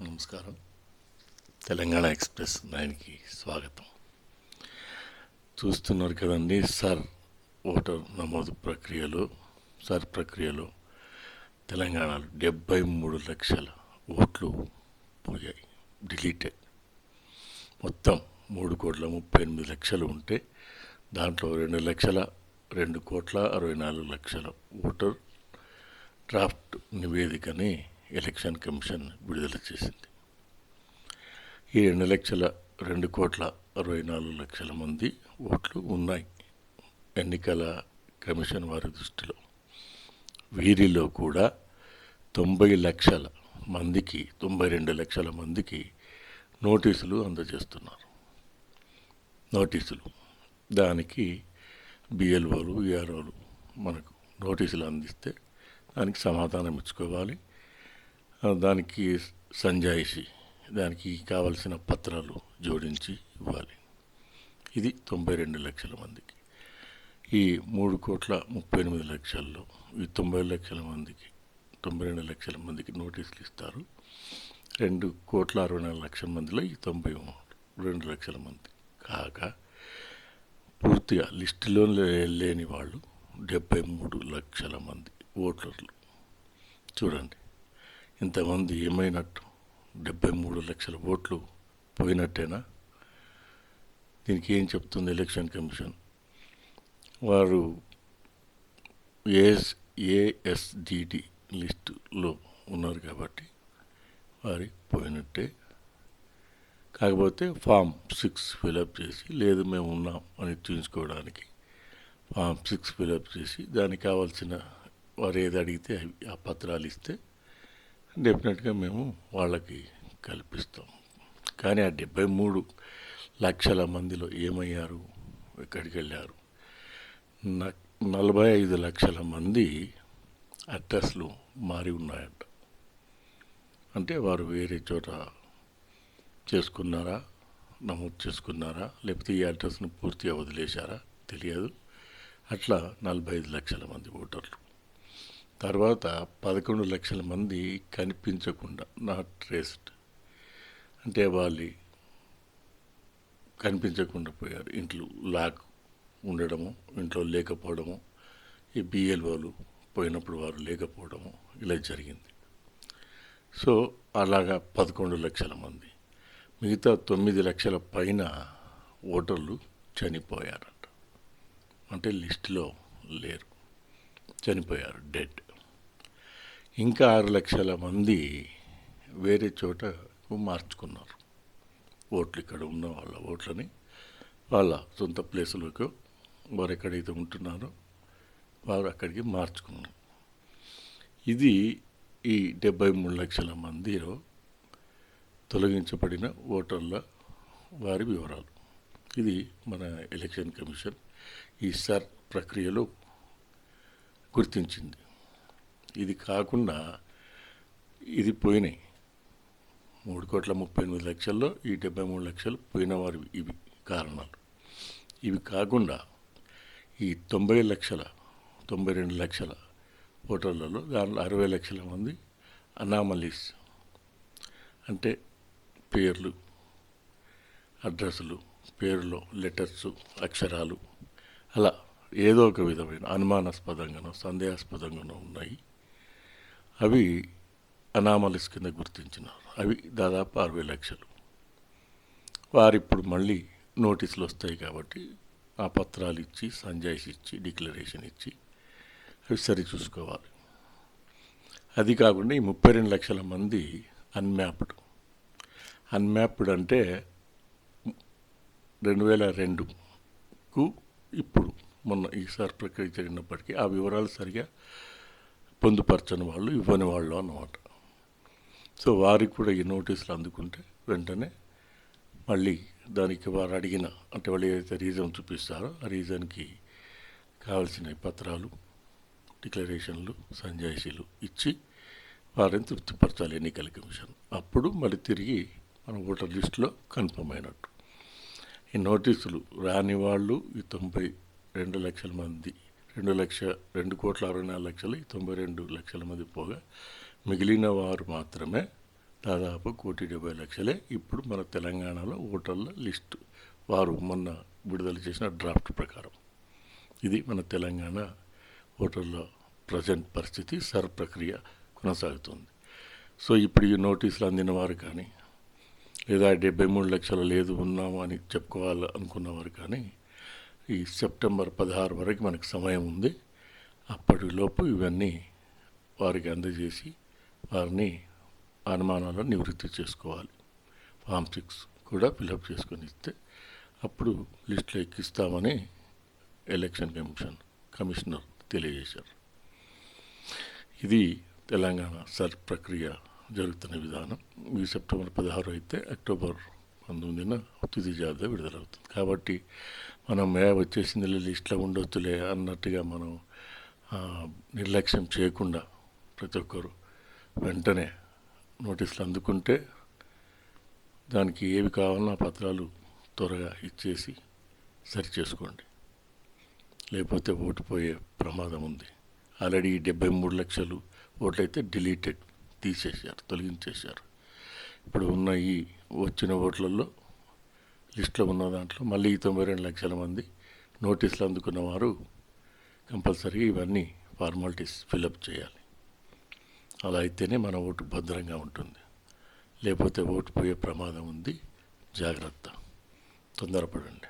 నమస్కారం. తెలంగాణ ఎక్స్ప్రెస్ 9కి స్వాగతం. చూస్తున్నారు కదండి, ఓటర్ నమోదు ప్రక్రియలో తెలంగాణలో 73 లక్షల ఓట్లు పోయాయి, డిలీటెడ్. మొత్తం 3,38,00,000 ఉంటే దాంట్లో 2,64,00,000 ఓటర్ డ్రాఫ్ట్ నివేదికని ఎలక్షన్ కమిషన్ విడుదల చేసింది. ఈ 2,64,00,000 మంది ఓట్లు ఉన్నాయి ఎన్నికల కమిషన్ వారి దృష్టిలో. వీరిలో కూడా 92 లక్షల మందికి నోటీసులు అందజేస్తున్నారు. దానికి బిఎల్ఓలు, విఆర్ఓలు మనకు నోటీసులు అందిస్తే దానికి సమాధానం ఇచ్చుకోవాలి. దానికి సంజాయిషి, దానికి కావలసిన పత్రాలు జోడించి ఇవ్వాలి. ఇది 92 లక్షల మందికి. ఈ 3,38,00,000లో ఈ 92 లక్షల మందికి నోటీసులు ఇస్తారు. 2,64,00,000 మందిలో ఈ 92 లక్షల మంది కాగా పూర్తిగా లిస్టులో లేని వాళ్ళు 73 లక్షల మంది ఓటర్లు. చూడండి, ఇంతమంది ఏమైనట్టు? 73 లక్షల ఓట్లు పోయినట్టేనా? దీనికి ఏం చెప్తుంది ఎలక్షన్ కమిషన్? వారు ఏఎస్డిడి లిస్టులో ఉన్నారు కాబట్టి వారి పోయినట్టే. కాకపోతే ఫామ్ 6 ఫిలప్ చేసి, లేదు మేము ఉన్నాం అని చూపించుకోవడానికి ఫామ్ 6 ఫిలప్ చేసి దానికి కావాల్సిన వారు ఏది అడిగితే ఆ పత్రాలు ఇస్తే డెఫినెట్గా మేము వాళ్ళకి కల్పిస్తాం. కానీ ఆ 73 లక్షల మందిలో ఏమయ్యారు, ఎక్కడికి వెళ్ళారు? 45 లక్షల మంది అడ్రస్లు మారి ఉన్నాయంట. అంటే వారు వేరే చోట నమోదు చేసుకున్నారా, లేకపోతే ఈ అడ్రస్ను పూర్తిగా వదిలేశారా తెలియదు. అట్లా 45 లక్షల మంది ఓటర్లు. తర్వాత 11 లక్షల మంది కనిపించకుండా, నాట్ ట్రేస్డ్, అంటే వాళ్ళు కనిపించకుండా పోయారు. ఇంట్లో లాక్ ఉండడము, ఇంట్లో లేకపోవడము, ఈ బిఎల్ఓలు పోయినప్పుడు వారు లేకపోవడము, ఇలా జరిగింది. సో అలాగా 11 లక్షల మంది. మిగతా 9 లక్షల పైన ఓటర్లు చనిపోయారంట. అంటే లిస్టులో లేరు, చనిపోయారు, డెడ్. ఇంకా 6 లక్షల మంది వేరే చోటకు మార్చుకున్నారు ఓట్లు. ఇక్కడ ఉన్న వాళ్ళ ఓట్లని వాళ్ళ సొంత ప్లేసులకు వారు ఎక్కడైతే ఉంటున్నారో వారు అక్కడికి మార్చుకున్నారు. ఇది ఈ 73 లక్షల మందిలో తొలగించబడిన ఓటర్ల వారి వివరాలు. ఇది మన ఎలక్షన్ కమిషన్ ఈ ప్రక్రియలో గుర్తించింది. ఇది కాకుండా ఇది పోయినాయి 3,38,00,000లో ఈ 73 లక్షలు పోయిన వారి ఇవి కారణాలు. ఇవి కాకుండా ఈ 92 లక్షల ఓటర్లలో దాంట్లో 60 లక్షల మంది అనామలీస్, అంటే పేర్లు, అడ్రస్లు, పేరులో లెటర్సు, అక్షరాలు అలా ఏదో ఒక విధమైన అనుమానాస్పదంగానో సందేహాస్పదంగానో ఉన్నాయి. అవి అనామలీస్ కింద గుర్తించినారు. అవి దాదాపు 60 లక్షలు. వారిప్పుడు మళ్ళీ నోటీసులు వస్తాయి కాబట్టి ఆ పత్రాలు ఇచ్చి, సంజాయిషి ఇచ్చి, డిక్లరేషన్ ఇచ్చి అవి సరి చూసుకోవాలి. అది కాకుండా ఈ 32 లక్షల మంది అన్మ్యాప్డ్ అంటే 2002కు ఇప్పుడు మొన్న ఈసారి ప్రక్రియ జరిగినప్పటికీ ఆ వివరాలు సరిగా పొందుపరచని వాళ్ళు, ఇవ్వని వాళ్ళు అన్నమాట. సో వారికి కూడా ఈ నోటీసులు అందుకుంటే వెంటనే మళ్ళీ దానికి వారు అడిగిన, అంటే వాళ్ళు ఏదైతే రీజన్ చూపిస్తారో ఆ రీజన్కి కావాల్సిన పత్రాలు, డిక్లరేషన్లు, సంజాయిషీలు ఇచ్చి వారిని తృప్తిపరచాలి ఎన్నికల కమిషన్. అప్పుడు మళ్ళీ తిరిగి మన ఓటర్ లిస్టులో కన్ఫర్మ్ అయినట్టు. ఈ నోటీసులు రాని వాళ్ళు ఈ 92 లక్షల మంది, 2,64,00,000 ఈ 92 లక్షల మంది పోగా మిగిలిన వారు మాత్రమే దాదాపు 1,70,00,000 ఇప్పుడు మన తెలంగాణలో ఓటర్ల లిస్టు వారు మొన్న విడుదల చేసిన డ్రాఫ్ట్ ప్రకారం. ఇది మన తెలంగాణ ఓటర్ల ప్రజెంట్ పరిస్థితి. సర్ ప్రక్రియ కొనసాగుతుంది. సో ఇప్పుడు ఈ నోటీసులు అందిన వారు కానీ, లేదా 73 లక్షలు లేదు ఉన్నాము అని చెప్పుకోవాలి అనుకున్నవారు కానీ, ఈ సెప్టెంబర్ 16 వరకు మనకు సమయం ఉంది. అప్పటిలోపు ఇవన్నీ వారికి అందజేసి వారిని అనుమానాలను నివృత్తి చేసుకోవాలి. ఫామ్ 6 కూడా ఫిలప్ చేసుకొని ఇస్తే అప్పుడు లిస్టులో ఎక్కిస్తామని ఎలక్షన్ కమిషనర్ తెలియజేశారు. ఇది తెలంగాణ సర్ ప్రక్రియ జరుగుతున్న విధానం. ఈ సెప్టెంబర్ 16 అయితే అక్టోబర్ 19న తుది జాబితా విడుదలవుతుంది. కాబట్టి మనం వచ్చేసింది లిస్టులో ఉండొచ్చులే అన్నట్టుగా మనం నిర్లక్ష్యం చేయకుండా ప్రతి ఒక్కరు వెంటనే నోటీసులు అందుకుంటే దానికి ఏవి కావాలన్నా పత్రాలు త్వరగా ఇచ్చేసి సరి చేసుకోండి. లేకపోతే ఓటు పోయే ప్రమాదం ఉంది. ఆల్రెడీ 73 లక్షలు ఓట్లయితే డిలీటెడ్, తీసేశారు, తొలగించేశారు. ఇప్పుడు ఉన్న ఈ వచ్చిన ఓట్లలో లిస్టులో ఉన్న దాంట్లో మళ్ళీ 92 లక్షల మంది నోటీసులు అందుకున్న వారు కంపల్సరీ ఇవన్నీ ఫార్మాలిటీస్ ఫిలప్ చేయాలి. అలా అయితేనే మన ఓటు భద్రంగా ఉంటుంది. లేకపోతే ఓటు పోయే ప్రమాదం ఉంది. జాగ్రత్త, తొందరపడండి.